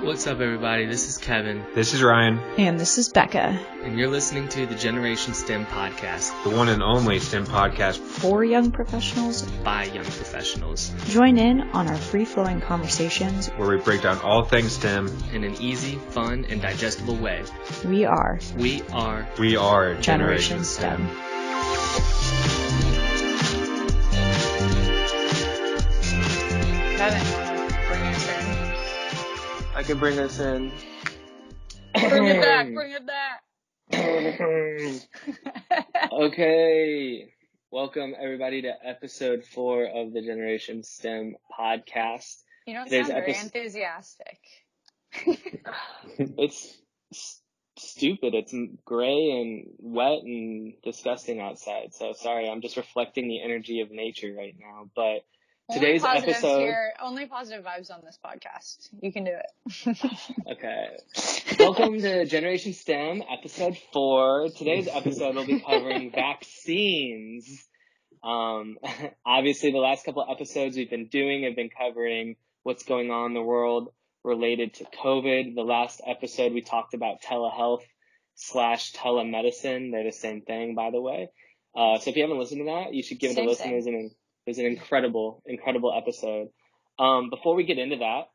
What's up, everybody? This is Kevin. This is Ryan. And this is Becca. And you're listening to the GenSTEM podcast. The one and only STEM podcast. For young professionals. By young professionals. Join in on our free-flowing conversations. Where we break down all things STEM. In an easy, fun, and digestible way. We are Generation STEM. Kevin, bring us in. I can bring us in. Bring it back. Okay. Welcome, everybody, to episode 4 of the Generation STEM podcast. You don't sound very enthusiastic. It's stupid. It's gray and wet and disgusting outside. So sorry, I'm just reflecting the energy of nature right now. But today's episode... Only positive vibes on this podcast. You can do it. Okay. Welcome to Generation STEM, episode 4. Today's episode will be covering vaccines. Obviously, the last couple of episodes we've been doing have been covering what's going on in the world related to COVID. The last episode we talked about telehealth/telemedicine. They're the same thing, by the way. So if you haven't listened to that, you should give it a listen. It was an incredible episode. Before we get into that,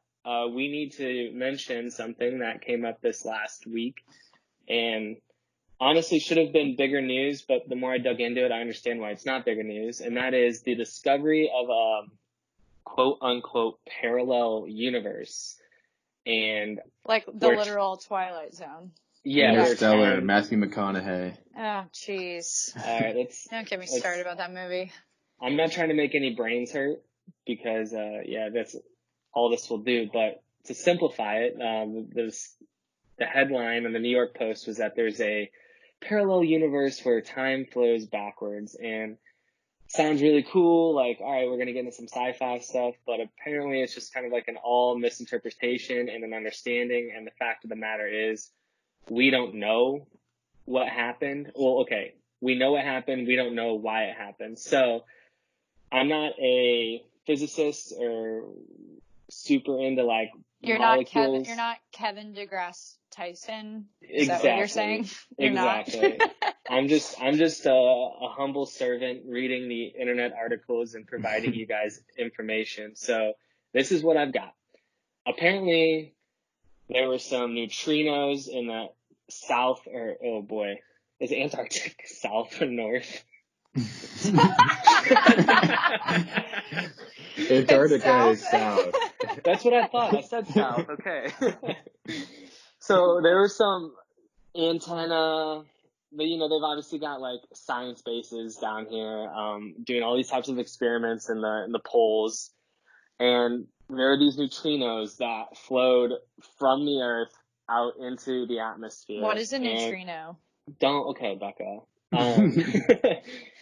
we need to mention something that came up this last week, and honestly should have been bigger news, but the more I dug into it, I understand why it's not bigger news, and that is the discovery of a quote-unquote parallel universe. And like the literal Twilight Zone. Yeah, Interstellar, Matthew McConaughey. Oh, jeez. All right, don't get me started about that movie. I'm not trying to make any brains hurt because, that's all this will do. But to simplify it, the headline on the New York Post was that there's a parallel universe where time flows backwards, and sounds really cool. Like, all right, we're going to get into some sci-fi stuff, but apparently it's just kind of like an all misinterpretation and an understanding. And the fact of the matter is, we don't know what happened. Well, okay, we know what happened. We don't know why it happened. So I'm not a physicist or super into like molecules. You're not Kevin deGrasse Tyson. Exactly. Is that what you're saying? You're exactly. Not? I'm just a humble servant reading the internet articles and providing you guys information. So this is what I've got. Apparently, there were some neutrinos in the south, or oh boy, is Antarctic south or north? Antarctica is south. That's what I thought. I said south. Okay. So there was some antenna, but they've obviously got like science bases down here, doing all these types of experiments in the poles, and there are these neutrinos that flowed from the Earth out into the atmosphere. What is a neutrino? Okay, Becca.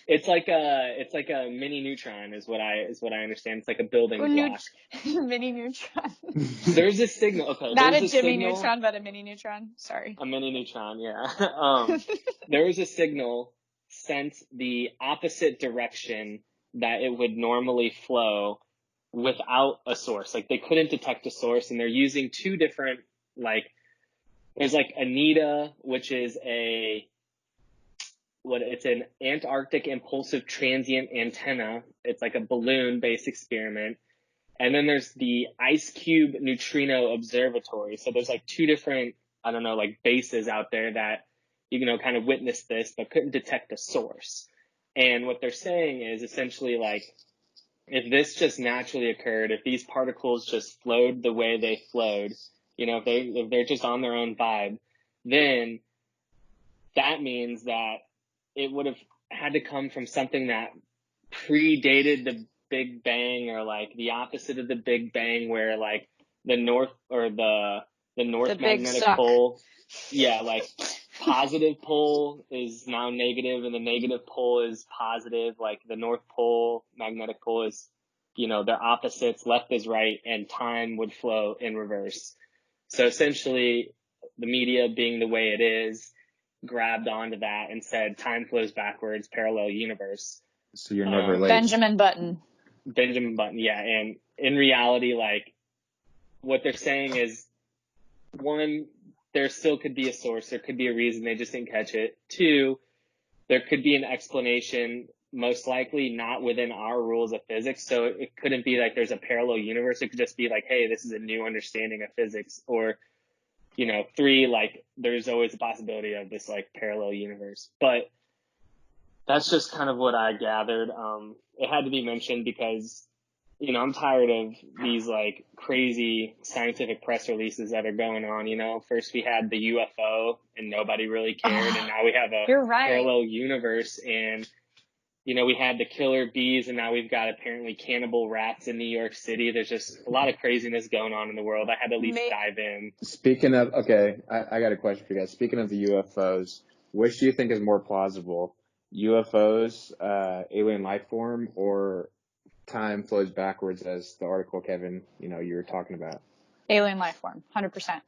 It's like a mini neutron is what I understand. It's like a building block. Mini neutron. There's a signal. Okay. Not a Jimmy Neutron, but a mini neutron. Sorry. A mini neutron, yeah. There was a signal sent the opposite direction that it would normally flow without a source. Like, they couldn't detect a source, and they're using two different, there's like ANITA, which is it's an Antarctic impulsive transient antenna. It's like a balloon-based experiment. And then there's the Ice Cube Neutrino Observatory. So there's like two different, bases out there that, kind of witnessed this, but couldn't detect a source. And what they're saying is essentially like, if this just naturally occurred, if these particles just flowed the way they flowed, if they're just on their own vibe, then that means that it would have had to come from something that predated the Big Bang, or like the opposite of the Big Bang, where like the north magnetic pole, like positive pole is now negative and the negative pole is positive. Like the North Pole, magnetic pole is, they're opposites, left is right, and time would flow in reverse. So essentially, the media, being the way it is, grabbed onto that and said time flows backwards, parallel universe. So you're never late. Benjamin Button, yeah. And in reality, like, what they're saying is one, there still could be a source. There could be a reason they just didn't catch it. Two, there could be an explanation, most likely not within our rules of physics. So it couldn't be like there's a parallel universe. It could just be like, hey, this is a new understanding of physics. Or, three, like there's always a possibility of this like parallel universe. But that's just kind of what I gathered. It had to be mentioned because, I'm tired of these like crazy scientific press releases that are going on. First we had the UFO and nobody really cared. And now we have a parallel universe, and, we had the killer bees, and now we've got apparently cannibal rats in New York City. There's just a lot of craziness going on in the world. I had to at least dive in. Speaking of, okay, I got a question for you guys. Speaking of the UFOs, which do you think is more plausible? UFOs, alien life form, or time flows backwards, as the article, Kevin, you were talking about? Alien life form, 100%.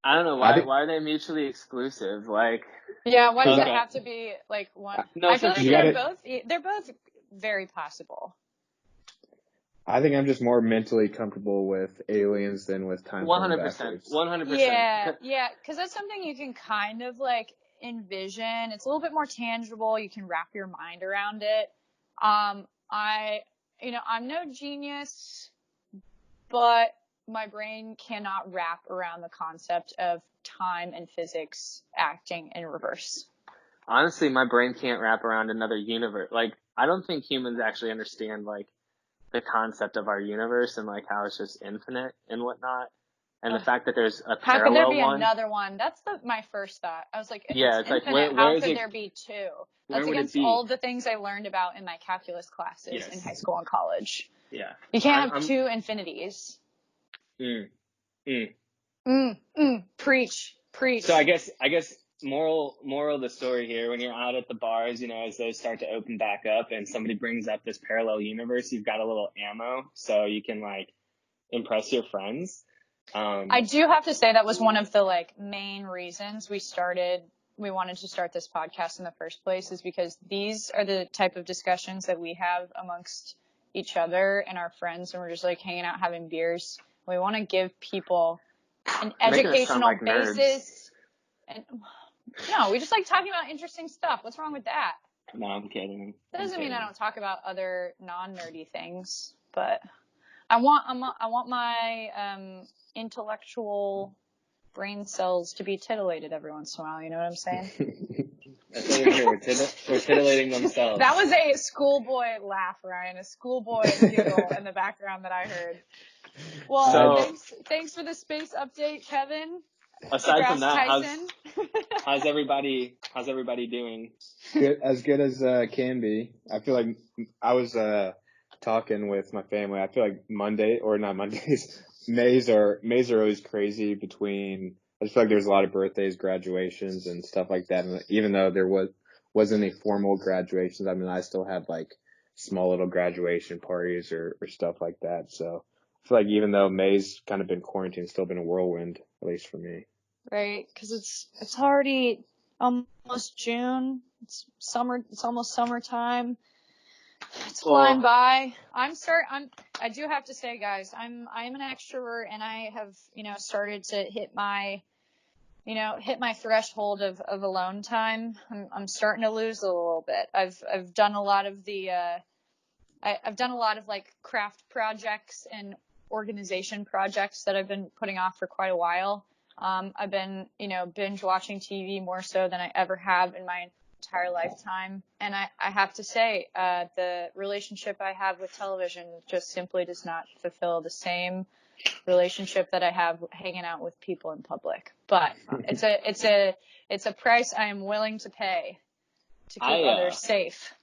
I don't know why are they mutually exclusive? Like, yeah, why does it have to be like one? No, I feel like they're both very possible. I think I'm just more mentally comfortable with aliens than with time flowing backwards. 100%. Yeah, because that's something you can kind of like envision. It's a little bit more tangible. You can wrap your mind around it. I'm no genius, but my brain cannot wrap around the concept of time and physics acting in reverse. Honestly, my brain can't wrap around another universe. Like, I don't think humans actually understand, like, the concept of our universe and, like, how it's just infinite and whatnot. And the fact that there's a how parallel could there be one. Another one? That's my first thought. I was like, if yeah, it's like, infinite, where how could there be two? That's against all the things I learned about in my calculus classes in high school and college. Yeah. You can't have two infinities. Preach. So I guess moral of the story here, when you're out at the bars, as those start to open back up and somebody brings up this parallel universe, you've got a little ammo so you can like impress your friends. I do have to say that was one of the like main reasons we wanted to start this podcast in the first place, is because these are the type of discussions that we have amongst each other and our friends, and we're just like hanging out having beers. We want to give people an educational basis. And no, we just like talking about interesting stuff. What's wrong with that? No, I'm kidding. That doesn't mean I don't talk about other non-nerdy things, but I want my intellectual brain cells to be titillated every once in a while. You know what I'm saying? That's what we're here. We're titillating themselves. That was a schoolboy laugh, Ryan. A schoolboy giggle in the background that I heard. Well, thanks for the space update, Kevin. Aside from that, how's everybody doing? Good as can be. I feel like I was talking with my family. I feel like Mays are always crazy between. I just feel like there's a lot of birthdays, graduations, and stuff like that. And even though there wasn't any formal graduations, I mean, I still had like small little graduation parties or stuff like that. So I feel like even though May's kind of been quarantined, it's still been a whirlwind, at least for me. Right, because it's already almost June. It's summer. It's almost summertime. It's flying by. I do have to say, guys, I'm an extrovert, and I have started to hit my threshold of alone time. I'm starting to lose a little bit. I've done a lot of I've done a lot of like craft projects and organization projects that I've been putting off for quite a while. I've been, binge watching TV more so than I ever have in my entire lifetime. And I have to say, the relationship I have with television just simply does not fulfill the same relationship that I have hanging out with people in public. But it's a price I am willing to pay to keep others safe.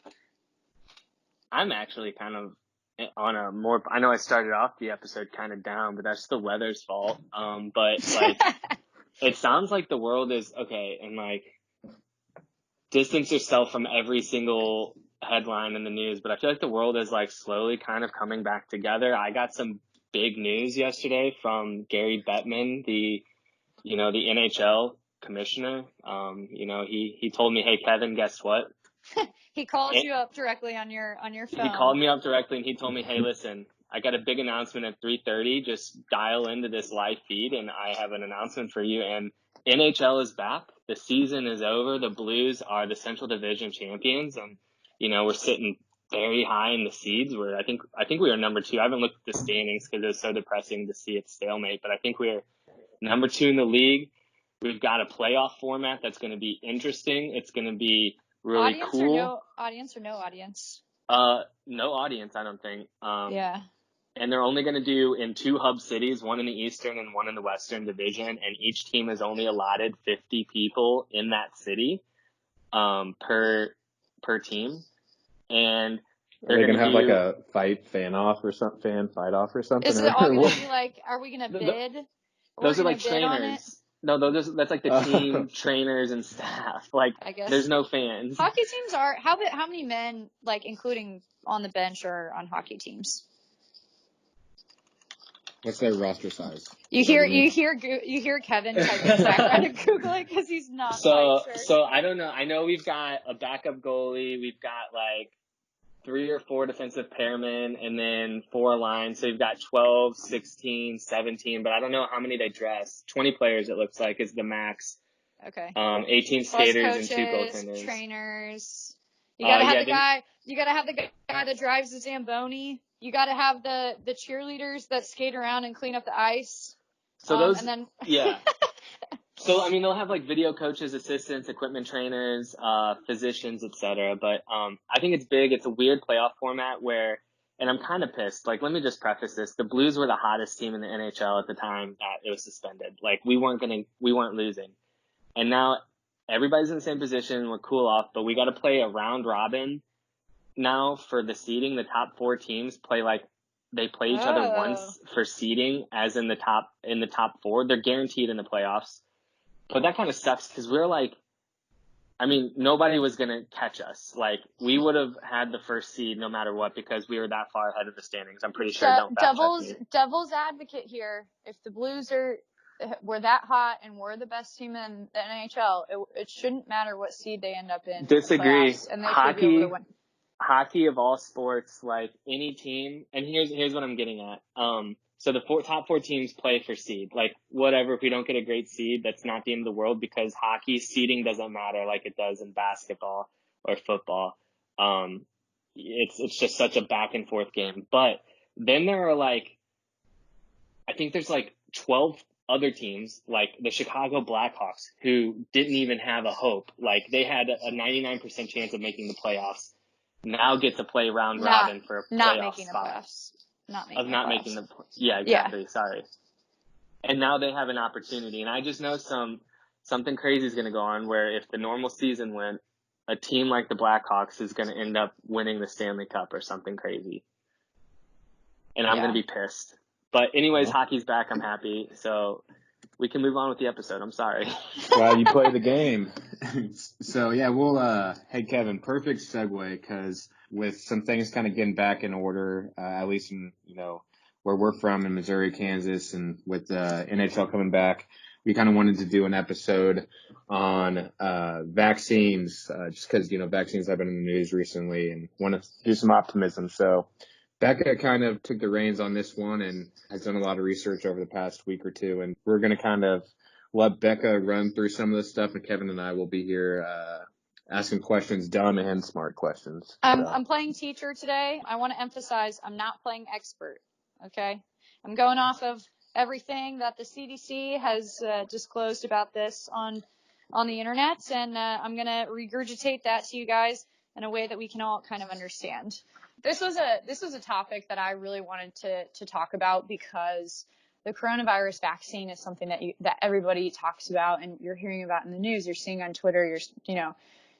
I'm actually kind of on a more, I know I started off the episode kind of down, but that's the weather's fault. But like, it sounds like the world is okay, and like, distance yourself from every single headline in the news, but I feel like the world is like slowly kind of coming back together. I got some big news yesterday from Gary Bettman, the NHL commissioner. He told me, hey, Kevin, guess what? He called you up directly on your phone. He called me up directly and he told me, hey, listen, I got a big announcement at 3:30. Just dial into this live feed, and I have an announcement for you. And NHL is back. The season is over. The Blues are the Central Division champions, and we're sitting very high in the seeds. I think we are number 2. I haven't looked at the standings because it was so depressing to see it stalemate, but I think we're number 2 in the league. We've got a playoff format that's going to be interesting. It's going to be really cool. No audience? No audience, I don't think. Yeah. And they're only going to do in 2 hub cities, one in the Eastern and one in the Western Division, and each team is only allotted 50 people in that city per team. And they're going to have like a fan fight off or something? Is it all going to be like, are we going to bid? Those are like trainers. No, that's like the team trainers and staff. Like, I guess there's no fans. Hockey teams are, how many men, like, including on the bench, are on hockey teams? What's their roster size? You hear Kevin type in the background and Google it because he's not quite sure. So I don't know. I know we've got a backup goalie. We've got like 3 or 4 defensive pairmen and then 4 lines. So you've got 12, 16, 17, but I don't know how many they dress. 20 players it looks like is the max. Okay. 18 Plus skaters coaches, and 2 goaltenders. Trainers. You gotta have you gotta have the guy that drives the Zamboni. You gotta have the cheerleaders that skate around and clean up the ice. So those, and then yeah. So, I mean, they'll have like video coaches, assistants, equipment trainers, physicians, etc. But I think it's big. It's a weird playoff format where, and I'm kind of pissed. Like, let me just preface this. The Blues were the hottest team in the NHL at the time that it was suspended. Like, we weren't losing. And now everybody's in the same position. We're cool off, but we got to play a round robin now for the seeding. The top 4 teams play they play each other once for seeding, as in the top 4. They're guaranteed in the playoffs. But that kind of sucks because we're like, I mean, nobody was going to catch us. Like, we would have had the first seed no matter what because we were that far ahead of the standings. I'm pretty sure. Devil's advocate here. If the Blues were that hot and we're the best team in the NHL, it shouldn't matter what seed they end up in. Disagree. The and they should be able to win. Hockey of all sports, like any team, and here's what I'm getting at. So the top 4 teams play for seed. Like, whatever, if we don't get a great seed, that's not the end of the world because hockey seeding doesn't matter like it does in basketball or football. It's just such a back and forth game. But then there are I think there's 12 other teams, like the Chicago Blackhawks, who didn't even have a hope. Like, they had a 99% chance of making the playoffs. Now get to play round robin for a playoff spot. Yeah, exactly. Yeah. Sorry. And now they have an opportunity, and I just know something crazy is going to go on where if the normal season went, a team like the Blackhawks is going to end up winning the Stanley Cup or something crazy. And I'm going to be pissed. But anyways, hockey's back. I'm happy. So we can move on with the episode. I'm sorry. Well, you play the game. So, yeah, hey, Kevin, perfect segue because with some things kind of getting back in order, at least in, where we're from in Missouri, Kansas, and with the NHL coming back, we kind of wanted to do an episode on vaccines just because, vaccines have been in the news recently and want to do some optimism. So Becca kind of took the reins on this one and has done a lot of research over the past week or two. And we're going to kind of let Becca run through some of this stuff, and Kevin and I will be here asking questions, dumb and smart questions. I'm playing teacher today. I want to emphasize I'm not playing expert, okay? I'm going off of everything that the CDC has disclosed about this on the internet, and I'm going to regurgitate that to you guys in a way that we can all kind of understand. This was a topic that I really wanted to talk about because the coronavirus vaccine is something that everybody talks about and you're hearing about in the news, you're seeing on Twitter,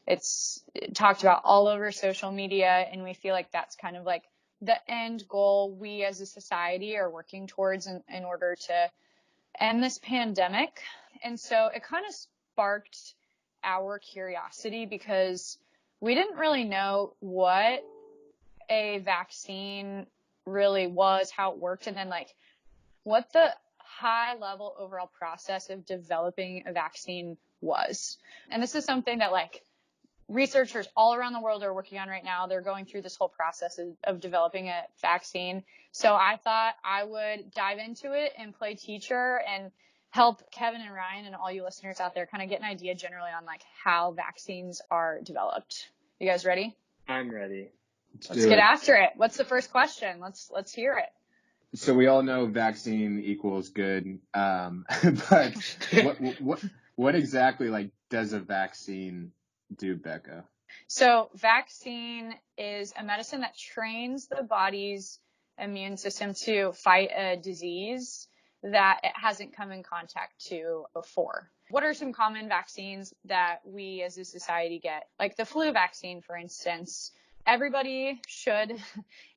it's talked about all over social media, and we feel like that's kind of like the end goal we as a society are working towards in order to end this pandemic. And so it kind of sparked our curiosity because we didn't really know what a vaccine really was, how it worked, and then what the high level overall process of developing a vaccine was. And this is something that researchers all around the world are working on right now. They're going through this whole process of developing a vaccine. So I thought I would dive into it and play teacher and help Kevin and Ryan and all you listeners out there kind of get an idea generally on like how vaccines are developed. You guys ready? I'm ready. Let's get after it. What's the first question? Let's hear it. So we all know vaccine equals good, but what exactly like does a vaccine do, Becca? So vaccine is a medicine that trains the body's immune system to fight a disease that it hasn't come in contact to before. What are some common vaccines that we as a society get? Like the flu vaccine, for instance. Everybody should,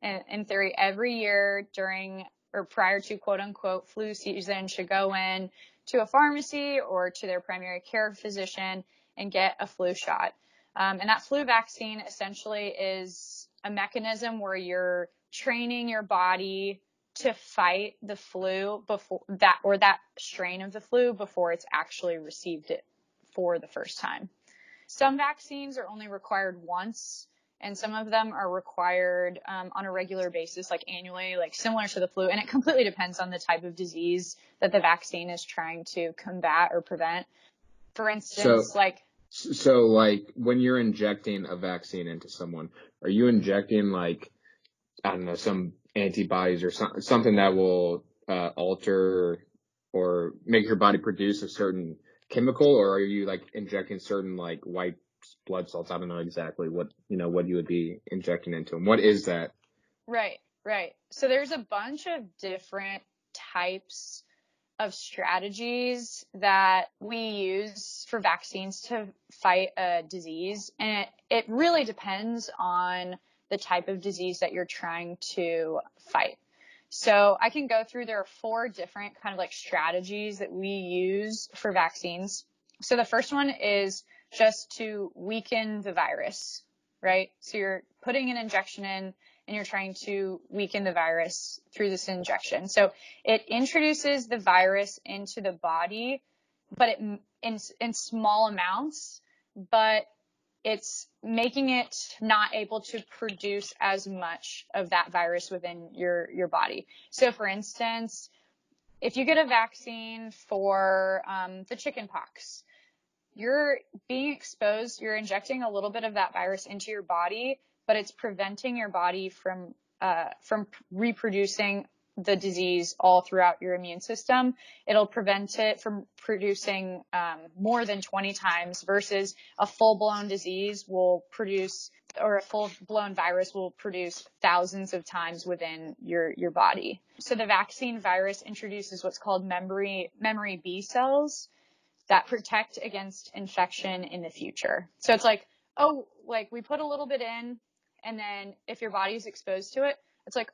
in theory, every year during or prior to quote unquote flu season should go in to a pharmacy or to their primary care physician and get a flu shot. And that flu vaccine essentially is a mechanism where you're training your body to fight the flu before that, or that strain of the flu before it's actually received it for the first time. Some vaccines are only required once, and some of them are required on a regular basis, like annually, like similar to the flu. And it completely depends on the type of disease that the vaccine is trying to combat or prevent. For instance, So like when you're injecting a vaccine into someone, are you injecting like, I don't know, some antibodies or something that will alter or make your body produce a certain chemical, or are you like injecting certain like white blood cells? I don't know exactly what you would be injecting into them. What is that? Right. So there's a bunch of different types of strategies that we use for vaccines to fight a disease. And it really depends on the type of disease that you're trying to fight. So I can go through, there are 4 different kind of like strategies that we use for vaccines. So the first one is just to weaken the virus, right? So you're putting an injection in and you're trying to weaken the virus through this injection. So it introduces the virus into the body, but in small amounts, but it's making it not able to produce as much of that virus within your body. So for instance, if you get a vaccine for the chicken pox, you're being exposed, you're injecting a little bit of that virus into your body, but it's preventing your body from reproducing the disease all throughout your immune system. It'll prevent it from producing more than 20 times versus a full-blown disease will produce, or a full-blown virus will produce thousands of times within your body. So the vaccine virus introduces what's called memory B cells that protect against infection in the future. So it's like, we put a little bit in, and then if your body's exposed to it, it's like,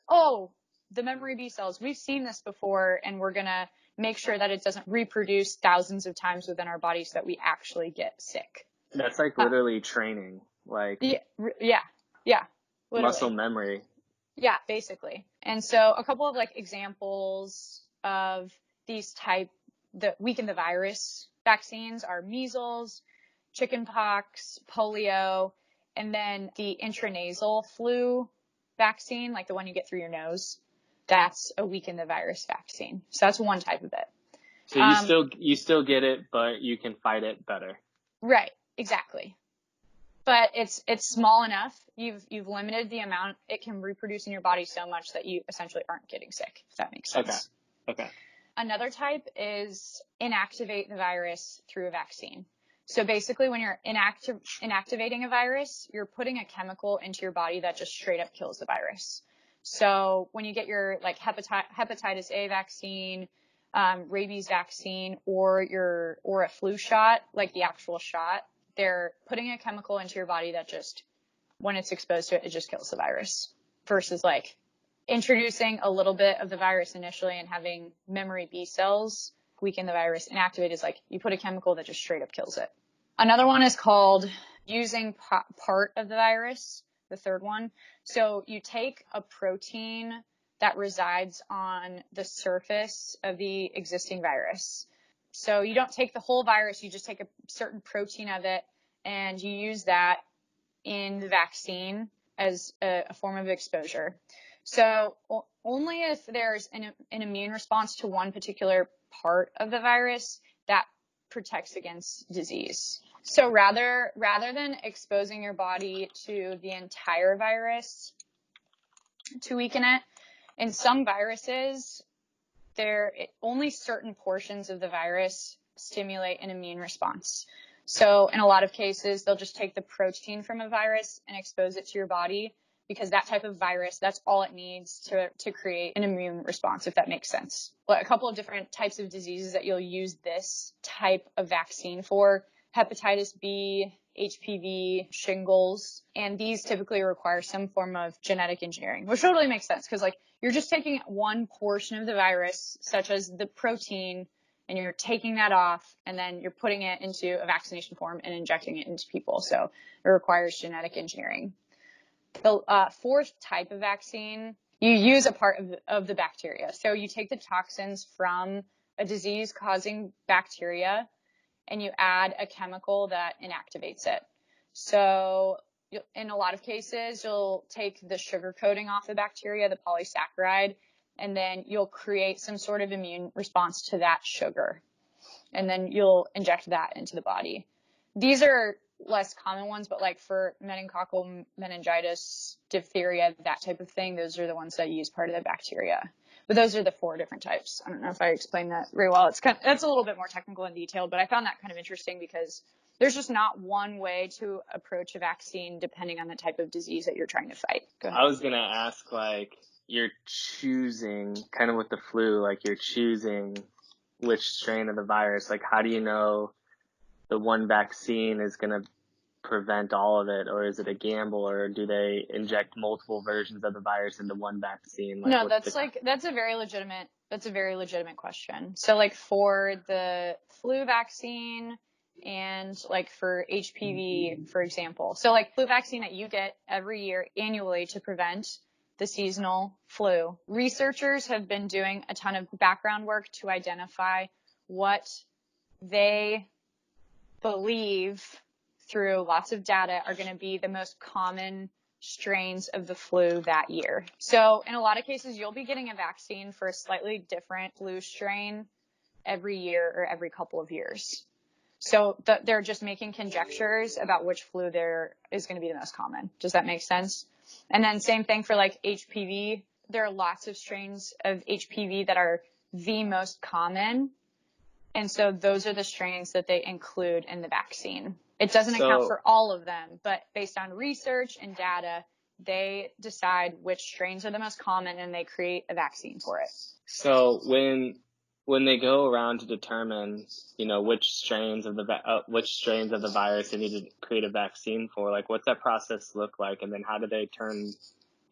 the memory B cells, we've seen this before, and we're going to make sure that it doesn't reproduce thousands of times within our body so that we actually get sick. That's like literally training, like yeah, literally. muscle memory. Yeah, basically. And so a couple of like examples of these that weaken the virus vaccines are measles, chickenpox, polio, and then the intranasal flu vaccine, like the one you get through your nose. That's a weaken the virus vaccine. So that's one type of it. So you still get it, but you can fight it better. Right, exactly. But it's small enough. You've limited the amount it can reproduce in your body so much that you essentially aren't getting sick, if that makes sense. Okay. Another type is inactivate the virus through a vaccine. So basically when you're inactivating a virus, you're putting a chemical into your body that just straight up kills the virus. So when you get your like hepatitis A vaccine, rabies vaccine, or a flu shot, like the actual shot, they're putting a chemical into your body that just, when it's exposed to it, it just kills the virus, versus like introducing a little bit of the virus initially and having memory B cells weaken the virus. Inactivate is like you put a chemical that just straight up kills it. Another one is called using part of the virus, the third one. So you take a protein that resides on the surface of the existing virus. So you don't take the whole virus, you just take a certain protein of it, and you use that in the vaccine as a form of exposure. So only if there's an immune response to one particular part of the virus that protects against disease. So rather than exposing your body to the entire virus to weaken it, in some viruses, only certain portions of the virus stimulate an immune response. So in a lot of cases, they'll just take the protein from a virus and expose it to your body, because that type of virus, that's all it needs to create an immune response, if that makes sense. But a couple of different types of diseases that you'll use this type of vaccine for: hepatitis B, HPV, shingles, and these typically require some form of genetic engineering, which totally makes sense, because like you're just taking one portion of the virus, such as the protein, and you're taking that off, and then you're putting it into a vaccination form and injecting it into people. So it requires genetic engineering. The fourth type of vaccine, you use a part of the bacteria. So you take the toxins from a disease-causing bacteria, and you add a chemical that inactivates it. So in a lot of cases, you'll take the sugar coating off the bacteria, the polysaccharide, and then you'll create some sort of immune response to that sugar. And then you'll inject that into the body. These are less common ones, but like for meningococcal meningitis, diphtheria, that type of thing, those are the ones that use part of the bacteria. But those are the 4 different types. I don't know if I explained that very well. That's a little bit more technical and detailed, but I found that kind of interesting because there's just not one way to approach a vaccine depending on the type of disease that you're trying to fight. Go ahead. I was going to ask, like, you're choosing, kind of with the flu, like you're choosing which strain of the virus. Like, how do you know the one vaccine is going to prevent all of it, or is it a gamble, or do they inject multiple versions of the virus into one vaccine? Like, no, that's a very legitimate question. So like for the flu vaccine and like for HPV, for example, so like flu vaccine that you get every year annually to prevent the seasonal flu, researchers have been doing a ton of background work to identify what they believe through lots of data are going to be the most common strains of the flu that year. So in a lot of cases, you'll be getting a vaccine for a slightly different flu strain every year or every couple of years. So they're just making conjectures about which flu there is going to be the most common. Does that make sense? And then same thing for like HPV. There are lots of strains of HPV that are the most common. And so those are the strains that they include in the vaccine. It doesn't account for all of them, but based on research and data, they decide which strains are the most common and they create a vaccine for it. So when they go around to determine, which strains of the virus they need to create a vaccine for, like what's that process look like, and then how do they turn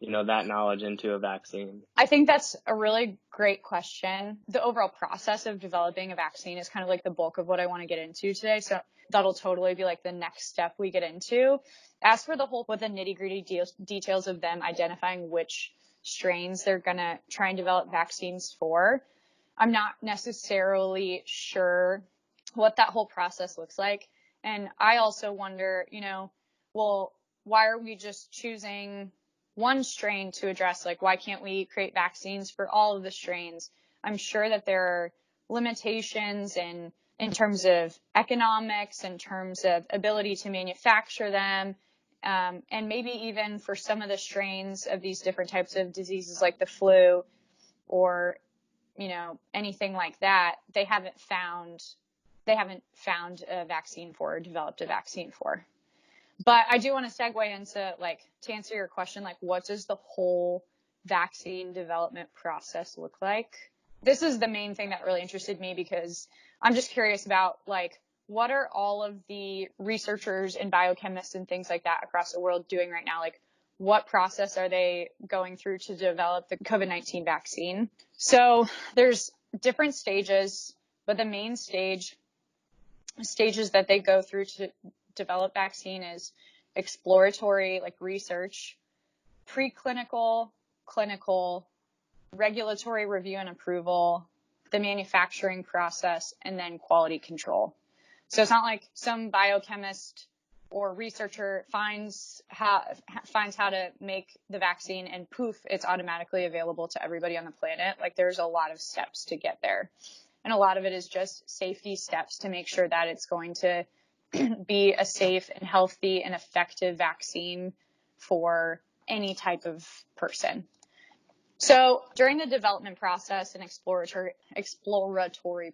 that knowledge into a vaccine? I think that's a really great question. The overall process of developing a vaccine is kind of like the bulk of what I want to get into today. So that'll totally be like the next step we get into. As for the nitty-gritty details of them identifying which strains they're going to try and develop vaccines for, I'm not necessarily sure what that whole process looks like. And I also wonder, well, why are we just choosing one strain to address? Like, why can't we create vaccines for all of the strains? I'm sure that there are limitations in terms of economics, in terms of ability to manufacture them, and maybe even for some of the strains of these different types of diseases like the flu or, anything like that, they haven't found a vaccine for or developed a vaccine for. But I do want to segue into, to answer your question, what does the whole vaccine development process look like? This is the main thing that really interested me because I'm just curious about, what are all of the researchers and biochemists and things like that across the world doing right now? What process are they going through to develop the COVID-19 vaccine? So there's different stages, but the main stages that they go through to develop vaccine is exploratory, research, preclinical, clinical, regulatory review and approval, the manufacturing process, and then quality control. So it's not like some biochemist or researcher finds how to make the vaccine, and poof, it's automatically available to everybody on the planet. Like, there's a lot of steps to get there. And a lot of it is just safety steps to make sure that it's going to be a safe and healthy and effective vaccine for any type of person. So during the development process and exploratory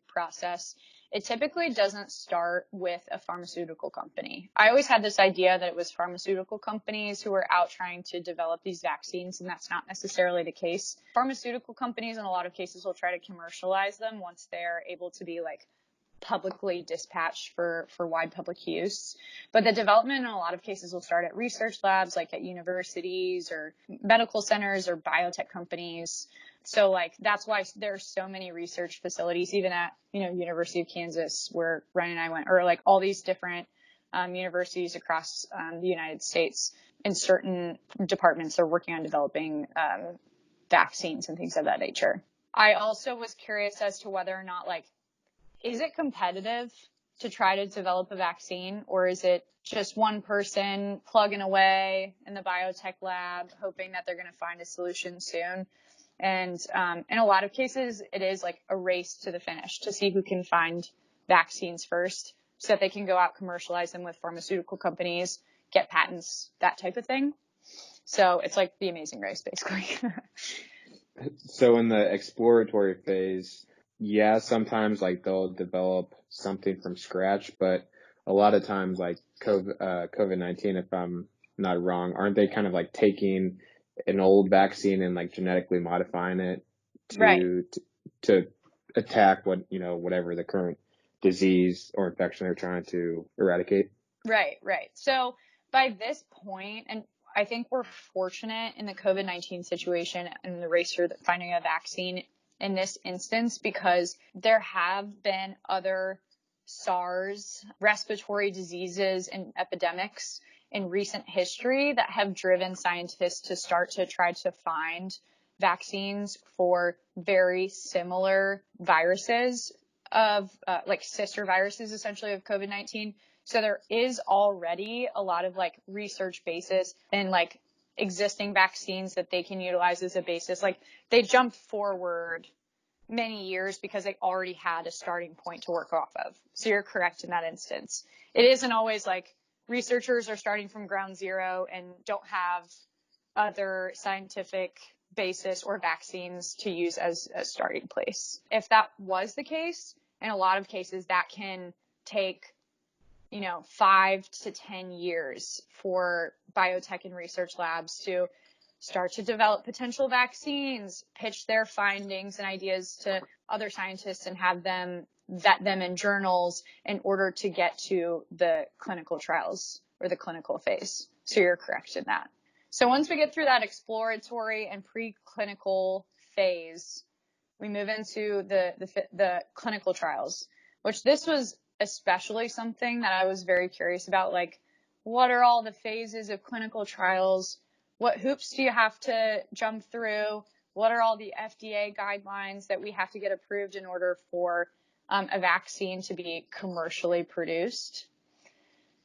process, it typically doesn't start with a pharmaceutical company. I always had this idea that it was pharmaceutical companies who were out trying to develop these vaccines, and that's not necessarily the case. Pharmaceutical companies in a lot of cases will try to commercialize them once they're able to be like publicly dispatched for wide public use. But the development in a lot of cases will start at research labs, like at universities or medical centers or biotech companies. So like, that's why there's so many research facilities, even at, University of Kansas, where Ryan and I went, or like all these different universities across the United States. In certain departments are working on developing vaccines and things of that nature. I also was curious as to whether or not, like, is it competitive to try to develop a vaccine, or is it just one person plugging away in the biotech lab, hoping that they're going to find a solution soon? And in a lot of cases, it is like a race to the finish to see who can find vaccines first so that they can go out, commercialize them with pharmaceutical companies, get patents, that type of thing. So it's like the Amazing Race, basically. So in the exploratory phase, yeah, sometimes like they'll develop something from scratch, but a lot of times like COVID-19, if I'm not wrong, aren't they kind of like taking an old vaccine and like genetically modifying it to attack whatever the current disease or infection they're trying to eradicate? Right. So by this point, and I think we're fortunate in the COVID-19 situation and the race for finding a vaccine in this instance, because there have been other SARS respiratory diseases and epidemics in recent history that have driven scientists to start to try to find vaccines for very similar viruses of like sister viruses, essentially, of COVID-19. So there is already a lot of like research basis and like existing vaccines that they can utilize as a basis. Like, they jumped forward many years because they already had a starting point to work off of. So you're correct in that instance. It isn't always like researchers are starting from ground zero and don't have other scientific basis or vaccines to use as a starting place. If that was the case, in a lot of cases that can take 5 to 10 years for biotech and research labs to start to develop potential vaccines, pitch their findings and ideas to other scientists, and have them vet them in journals in order to get to the clinical trials or the clinical phase. So you're correct in that. So once we get through that exploratory and preclinical phase, we move into the clinical trials, which this was especially something that I was very curious about. Like, what are all the phases of clinical trials? What hoops do you have to jump through? What are all the FDA guidelines that we have to get approved in order for a vaccine to be commercially produced?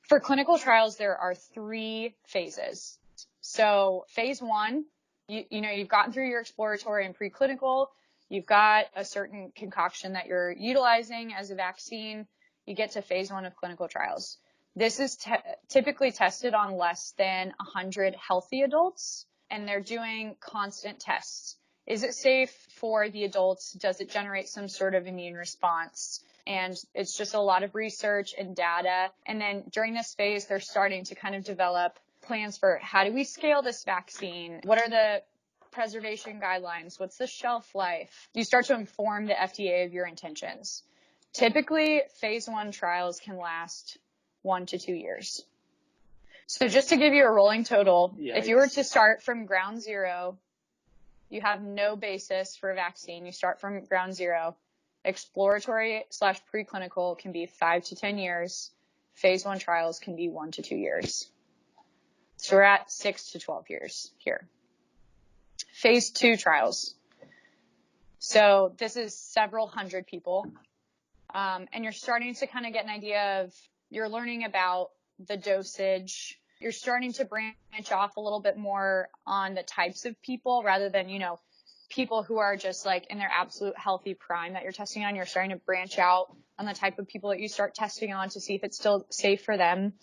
For clinical trials, there are 3 phases. So phase 1, you've gotten through your exploratory and preclinical. You've got a certain concoction that you're utilizing as a vaccine. You get to phase 1 of clinical trials. This is typically tested on less than 100 healthy adults, and they're doing constant tests. Is it safe for the adults? Does it generate some sort of immune response? And it's just a lot of research and data. And then during this phase, they're starting to kind of develop plans for, how do we scale this vaccine? What are the preservation guidelines? What's the shelf life? You start to inform the FDA of your intentions. Typically, phase 1 trials can last 1 to 2 years. So just to give you a rolling total, Yikes. If you were to start from ground zero, you have no basis for a vaccine. You start from ground zero. Exploratory / preclinical can be 5 to 10 years. Phase 1 trials can be 1 to 2 years. So we're at 6 to 12 years here. Phase 2 trials. So this is several hundred people. And you're starting to kind of get an idea of, you're learning about the dosage. You're starting to branch off a little bit more on the types of people rather than, people who are just like in their absolute healthy prime that you're testing on. You're starting to branch out on the type of people that you start testing on to see if it's still safe for them.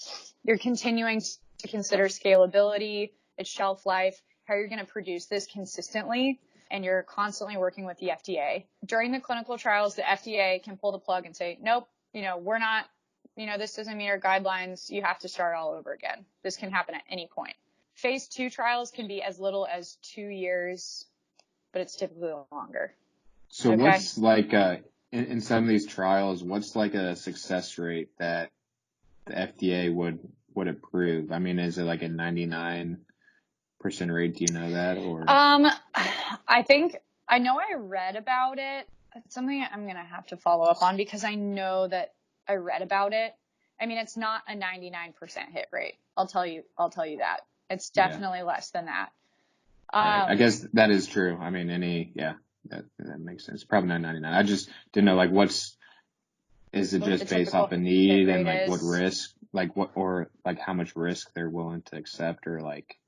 You're continuing to consider scalability, its shelf life, how you're going to produce this consistently, and you're constantly working with the FDA. During the clinical trials, the FDA can pull the plug and say, nope, we're not, this doesn't meet our guidelines. You have to start all over again. This can happen at any point. Phase 2 trials can be as little as 2 years, but it's typically longer. So Okay. what's like, in some of these trials, what's like a success rate that the FDA would approve? I mean, is it like a 99% rate? Do you know that? Or I know I read about it. It's something I'm going to have to follow up on because I know that I read about it. I mean, it's not a 99% hit rate. I'll tell you that. It's definitely less than that. Right. I guess that is true. I mean, that makes sense. Probably not 99. I just didn't know, like, is it just based off a need and like what risk, like what, or like how much risk they're willing to accept, or like,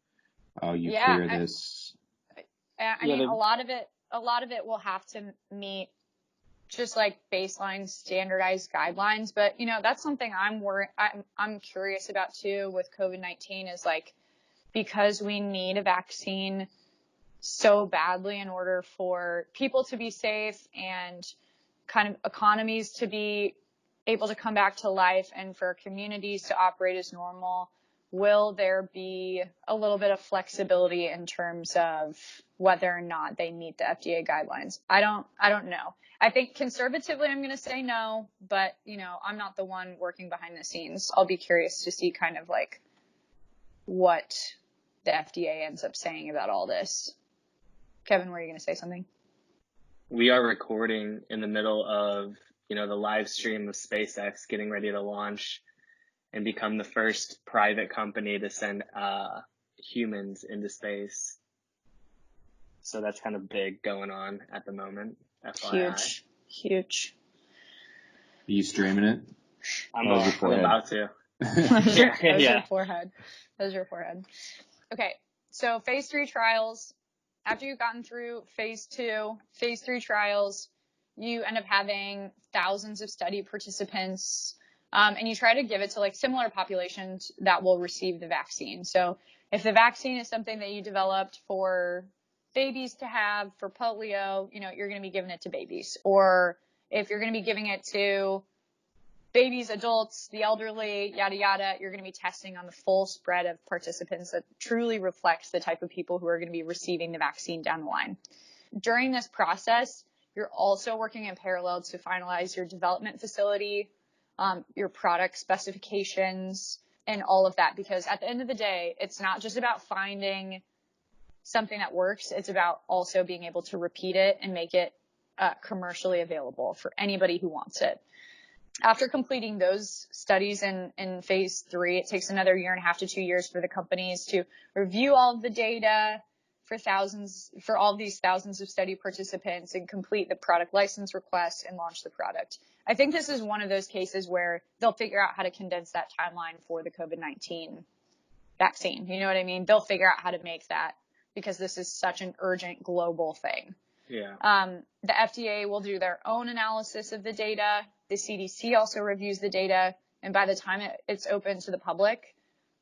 oh, you clear this. I mean, a lot of it will have to meet just like baseline standardized guidelines. But, that's something I'm curious about too with COVID-19 is like, because we need a vaccine so badly in order for people to be safe and kind of economies to be able to come back to life and for communities to operate as normal, will there be a little bit of flexibility in terms of whether or not they meet the FDA guidelines? I don't know. I think conservatively I'm going to say no, but I'm not the one working behind the scenes. I'll be curious to see kind of like what the FDA ends up saying about all this. Kevin, were you going to say something? We are recording in the middle of, the live stream of SpaceX getting ready to launch and become the first private company to send humans into space. So that's kind of big going on at the moment. FYI. Huge. Are you streaming it? I'm about to. Your forehead. That was your forehead. Okay, so phase 3 trials. After you've gotten through phase 2, phase 3 trials, you end up having thousands of study participants, and you try to give it to like similar populations that will receive the vaccine. So if the vaccine is something that you developed for babies to have for polio, you're going to be giving it to babies. Or if you're going to be giving it to babies, adults, the elderly, yada, yada, you're going to be testing on the full spread of participants that truly reflects the type of people who are going to be receiving the vaccine down the line. During this process, you're also working in parallel to finalize your development facility, your product specifications, and all of that. Because at the end of the day, it's not just about finding something that works. It's about also being able to repeat it and make it commercially available for anybody who wants it. After completing those studies in phase 3, it takes another 1.5 to 2 years for the companies to review all of the data for all of these thousands of study participants and complete the product license request and launch the product. I think this is one of those cases where they'll figure out how to condense that timeline for the COVID-19 vaccine. You know what I mean? They'll figure out how to make that because this is such an urgent global thing. Yeah. The FDA will do their own analysis of the data. The CDC also reviews the data. And by the time it's open to the public,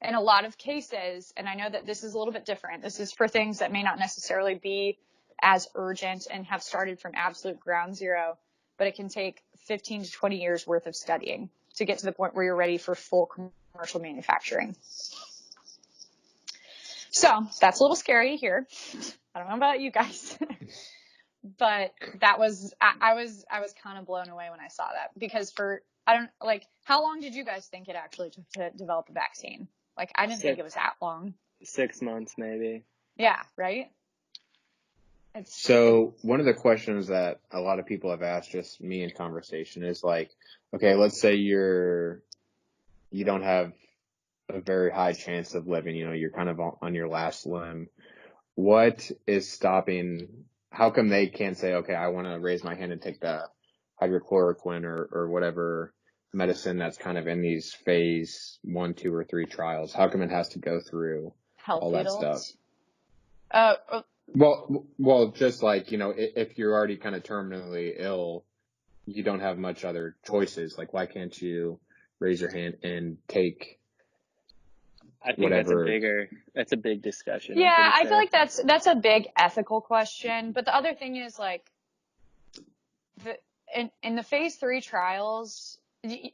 in a lot of cases, and I know that this is a little bit different, this is for things that may not necessarily be as urgent and have started from absolute ground zero, but it can take 15 to 20 years worth of studying to get to the point where you're ready for full commercial manufacturing. So that's a little scary to hear. I don't know about you guys, but I was kind of blown away when I saw that because how long did you guys think it actually took to develop a vaccine? Like, I didn't think it was that long. 6 months, maybe. Yeah. Right. So one of the questions that a lot of people have asked just me in conversation is like, okay, let's say you don't have a very high chance of living, you're kind of on your last limb. What is stopping, how come they can't say, okay, I want to raise my hand and take the hydrochloroquine or whatever medicine that's kind of in these phase 1, 2, or 3 trials? How come it has to go through all Healthy that stuff? adults. Well, just like, if you're already kind of terminally ill, you don't have much other choices. Like, why can't you raise your hand and take I think whatever? that's a big discussion. Yeah, I'm I pretty feel sure. like that's a big ethical question. But the other thing is, like, in the phase 3 trials, you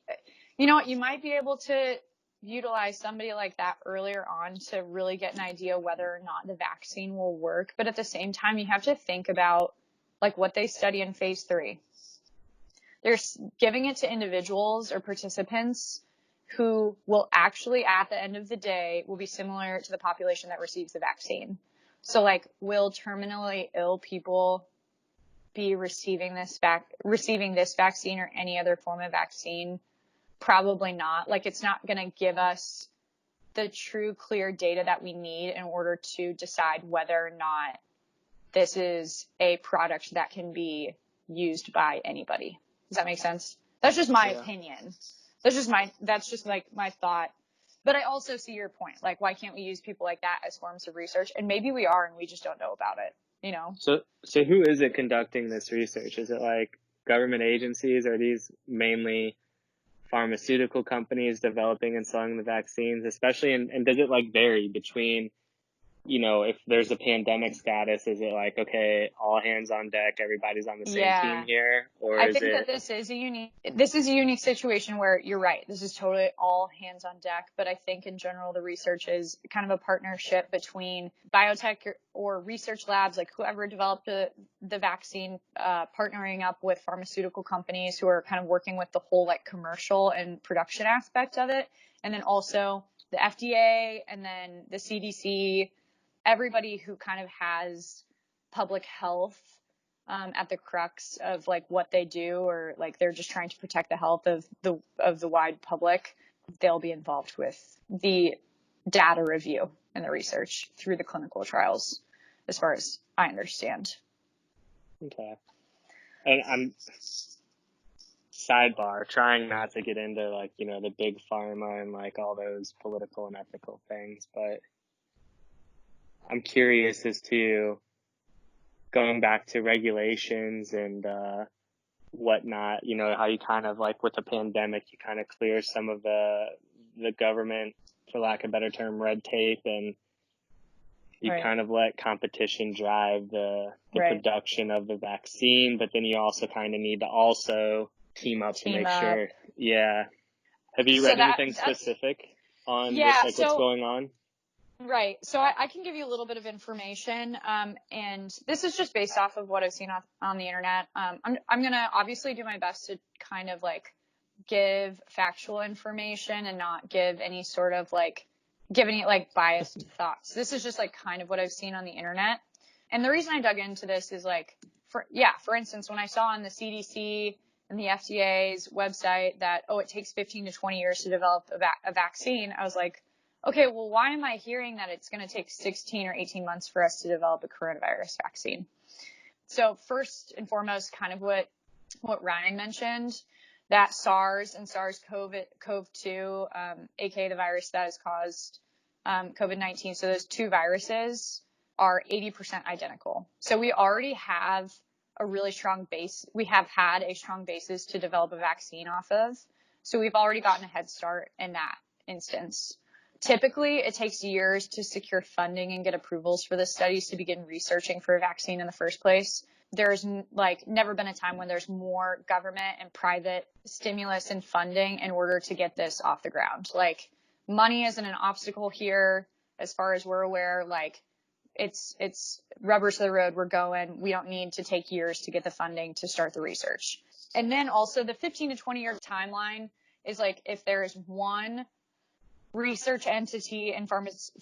know what, you might be able to utilize somebody like that earlier on to really get an idea whether or not the vaccine will work. But at the same time, you have to think about, like, what they study in phase 3. They're giving it to individuals or participants who will actually, at the end of the day, will be similar to the population that receives the vaccine. So, like, will terminally ill people be receiving this vaccine or any other form of vaccine? Probably not. Like, it's not going to give us the true, clear data that we need in order to decide whether or not this is a product that can be used by anybody. Does that make sense? That's just my opinion. That's just like my thought. But I also see your point. Like, why can't we use people like that as forms of research? And maybe we are, and we just don't know about it, you know? So who is it conducting this research? Is it like government agencies? Are these mainly pharmaceutical companies developing and selling the vaccines, especially? And does it like vary between, if there's a pandemic status, is it like, okay, all hands on deck, everybody's on the same team here? Or I is think it? that this is a unique situation where you're right. This is totally all hands on deck. But I think in general, the research is kind of a partnership between biotech or research labs, like whoever developed the vaccine, partnering up with pharmaceutical companies who are kind of working with the whole like commercial and production aspect of it. And then also the FDA and then the CDC, everybody who kind of has public health at the crux of like what they do, or like they're just trying to protect the health of the wide public. They'll be involved with the data review and the research through the clinical trials, as far as I understand. Okay. And I'm sidebar, trying not to get into like, the big pharma and like all those political and ethical things, but I'm curious as to, going back to regulations and whatnot, how you kind of like with the pandemic, you kind of clear some of the government, for lack of a better term, red tape, and you kind of let competition drive the production of the vaccine, but then you also kind of need to also team up to make sure. Yeah. Have you read anything specific on what's going on? Right. So I can give you a little bit of information, and this is just based off of what I've seen on the internet. I'm going to obviously do my best to kind of like give factual information and not give any sort of like, give any like biased thoughts. This is just like kind of what I've seen on the internet. And the reason I dug into this is like, for instance, when I saw on the CDC and the FDA's website that, it takes 15 to 20 years to develop a vaccine, I was like, okay, well, why am I hearing that it's going to take 16 or 18 months for us to develop a coronavirus vaccine? So first and foremost, kind of what Ryan mentioned, that SARS and SARS-CoV-2, aka the virus that has caused COVID-19, so those two viruses are 80% identical. So we already have a really strong base. We have had a strong basis to develop a vaccine off of. So we've already gotten a head start in that instance. Typically, it takes years to secure funding and get approvals for the studies to begin researching for a vaccine in the first place. There's like never been a time when there's more government and private stimulus and funding in order to get this off the ground. Like, money isn't an obstacle here as far as we're aware. Like, it's rubber to the road. We're going. We don't need to take years to get the funding to start the research. And then also the 15 to 20 year timeline is like, if there is one research entity and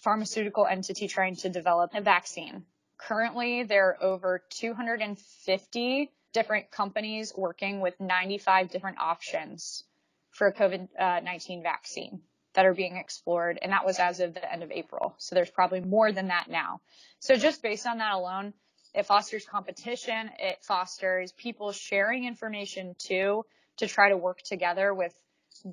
pharmaceutical entity trying to develop a vaccine. Currently, there are over 250 different companies working with 95 different options for a COVID-19 vaccine that are being explored, and that was as of the end of April. So there's probably more than that now. So just based on that alone, it fosters competition. It fosters people sharing information too, to try to work together with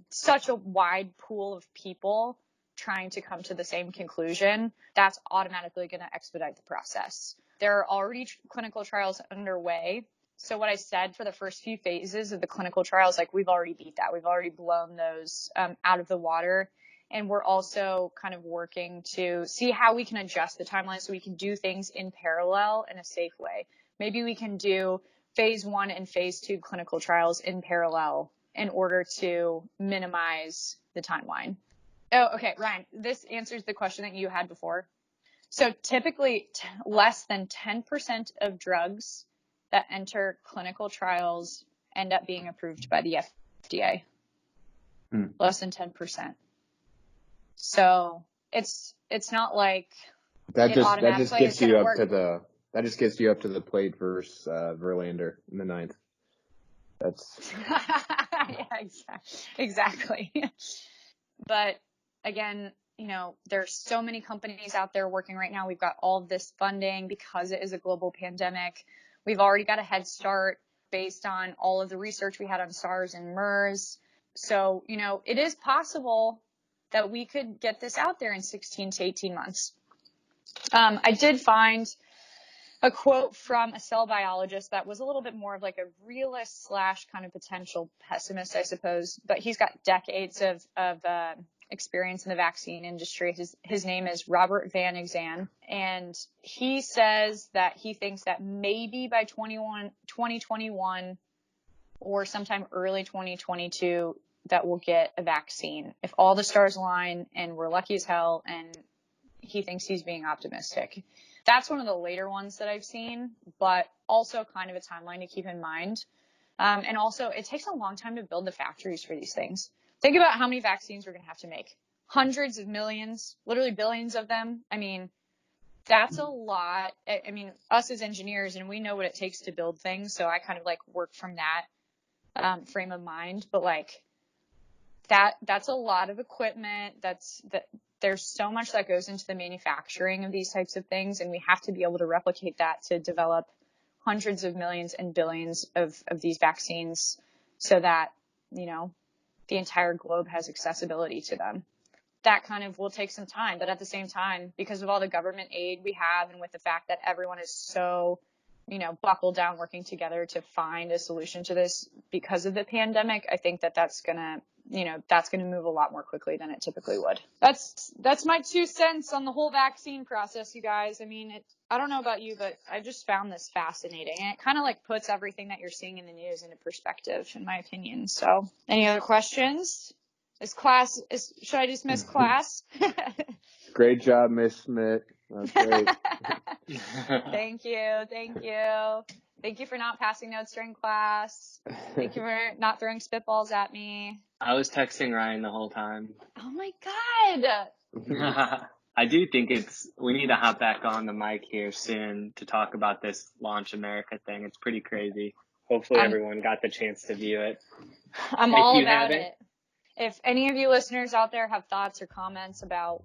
such a wide pool of people trying to come to the same conclusion, that's automatically going to expedite the process. There are already clinical trials underway. So what I said for the first few phases of the clinical trials, like we've already beat that. We've already blown those out of the water. And we're also kind of working to see how we can adjust the timeline so we can do things in parallel in a safe way. Maybe we can do phase 1 and phase 2 clinical trials in parallel in order to minimize the timeline. Oh, okay, Ryan, this answers the question that you had before. So typically less than 10% of drugs that enter clinical trials end up being approved by the FDA. Less than 10%. So it's not like that just gets you up to the plate versus Verlander in the 9th. That's yeah, exactly. But again, there's so many companies out there working right now. We've got all of this funding because it is a global pandemic. We've already got a head start based on all of the research we had on SARS and MERS. So, it is possible that we could get this out there in 16 to 18 months. I did find a quote from a cell biologist that was a little bit more of like a realist / kind of potential pessimist, I suppose, but he's got decades of experience in the vaccine industry. His name is Robert Van Exan, and he says that he thinks that maybe by 2021 or sometime early 2022 that we'll get a vaccine if all the stars align and we're lucky as hell, and he thinks he's being optimistic. That's one of the later ones that I've seen, but also kind of a timeline to keep in mind. And also, it takes a long time to build the factories for these things. Think about how many vaccines we're going to have to make. Hundreds of millions, literally billions of them. I mean, that's a lot. I mean, us as engineers, and we know what it takes to build things, so I kind of like work from that frame of mind. But like that's a lot of equipment. There's so much that goes into the manufacturing of these types of things, and we have to be able to replicate that to develop hundreds of millions and billions of these vaccines so that, the entire globe has accessibility to them. That kind of will take some time, but at the same time, because of all the government aid we have and with the fact that everyone is so, buckled down working together to find a solution to this because of the pandemic, I think that's going to move a lot more quickly than it typically would. That's my 2 cents on the whole vaccine process, you guys. I mean, I don't know about you, but I just found this fascinating, and it kind of like puts everything that you're seeing in the news into perspective, in my opinion. So, any other questions? Should I dismiss class? great job, Miss Smith. That's great. Thank you. Thank you for not passing notes during class. Thank you for not throwing spitballs at me. I was texting Ryan the whole time. Oh my God. I do think we need to hop back on the mic here soon to talk about this Launch America thing. It's pretty crazy. Hopefully everyone got the chance to view it. I'm all about it. If any of you listeners out there have thoughts or comments about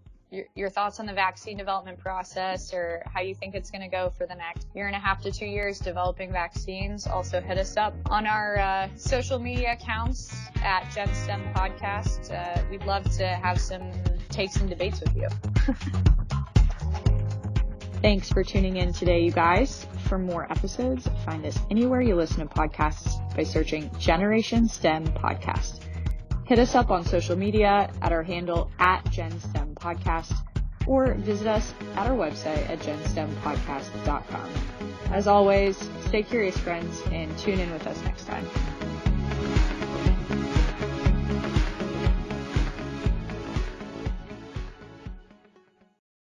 your thoughts on the vaccine development process or how you think it's going to go for the next 1.5 to 2 years developing vaccines, also hit us up on our social media accounts at GenSTEM Podcast. We'd love to have some takes and debates with you. Thanks for tuning in today, you guys. For more episodes, find us anywhere you listen to podcasts by searching Generation STEM Podcast. Hit us up on social media at our handle at GenSTEM Podcast, or visit us at our website at genstempodcast.com. As always, stay curious, friends, and tune in with us next time.